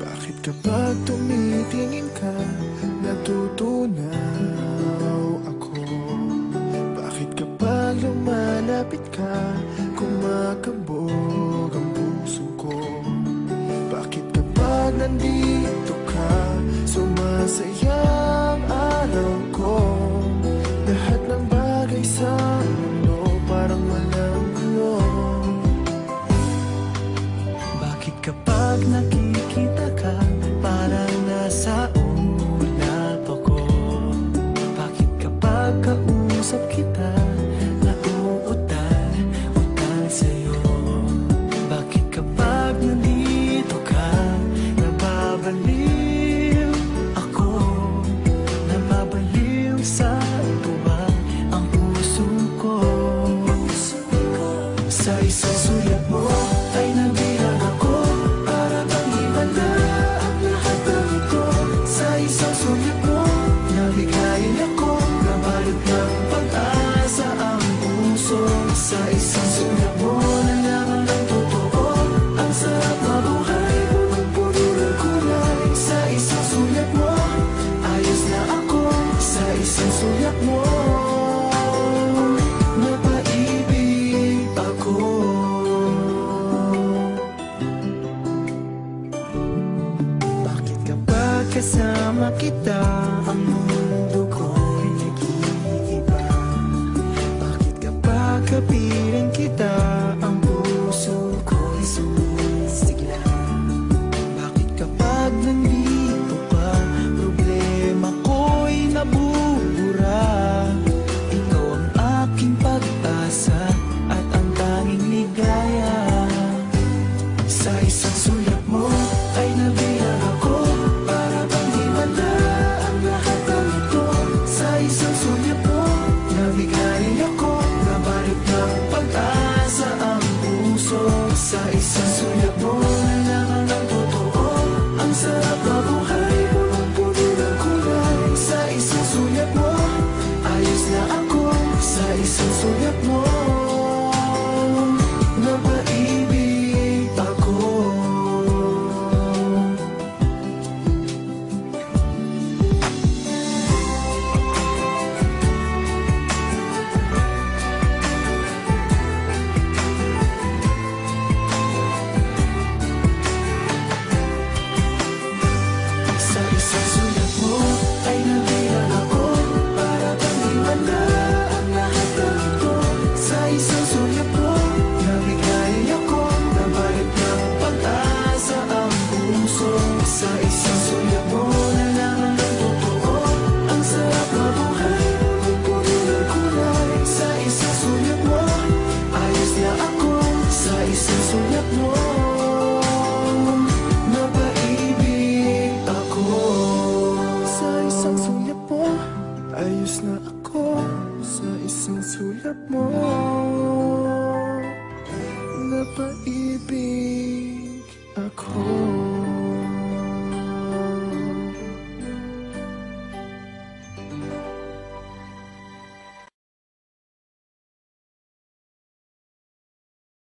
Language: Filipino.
Bakit kapag tumitingin ka, natutunaw ako? Bakit kapag lumalapit ka, kumakabog ang puso ko? Bakit kapag nandito ka, sumasaya ang araw ko? Lahat ng bagay sa mundo parang walang gulo. Bakit kapag nakikita ka, parang nasa ulap ako? Bakit kapag kausap kita, nauutal-utal sa'yo? Bakit kapag nandito ka, nababaliw ako? Nababaliw sa tuwa ang puso ko. Sa isang sulat mo ay nabilang ako, para bang himala ang lahat ng ito. Sa isang sulat mo, nabigayin ako, nabalot ng pag-asa ang puso. Sa isang sulat mo, nalaman ng totoo, ang sarap mabuhay, punong-puno ng kulay. Sa isang sulat mo, ayos na ako. Sa isang sulat mo, napaibig ako. Bakit kapag kasama kita, ang mundo ko'y nag-iiba? Bakit kapag kapiling kita, ang puso ko'y sumisigla? Bakit kapag nandito ka, problema ko'y nabubura? Ikaw ang aking pag-asa at ang tanging ligaya. Sa isang sulat mo ay nabilang ako, para bang himala ang lahat ng ito. Sa isang sulat mo, nabigayin ako, nabalot ng pag-asa ang puso. Sa isang sulat mo, nalaman ng totoo, ang sarap mabuhay, punong-puno ng kulay. Sa isang sulat mo, ayos na ako. Sa isang sulat mo, napaibig ako. Sa isang sulat mo ay nabilang ako, para bang himala ang lahat ng ito. Sa isang sulat mo, nabigayin ako, nabalot ng pag-asa ang puso. Sa isang sulat mo, nalaman ng totoo, ang sarap mabuhay, punong-puno ng kulay. Sa isang sulat mo, ayos na ako. Sa isang sulat mo, napaibig ako. Sa isang sulat mo, ayos na ako. Sa isang sulat mo, napaibig ako.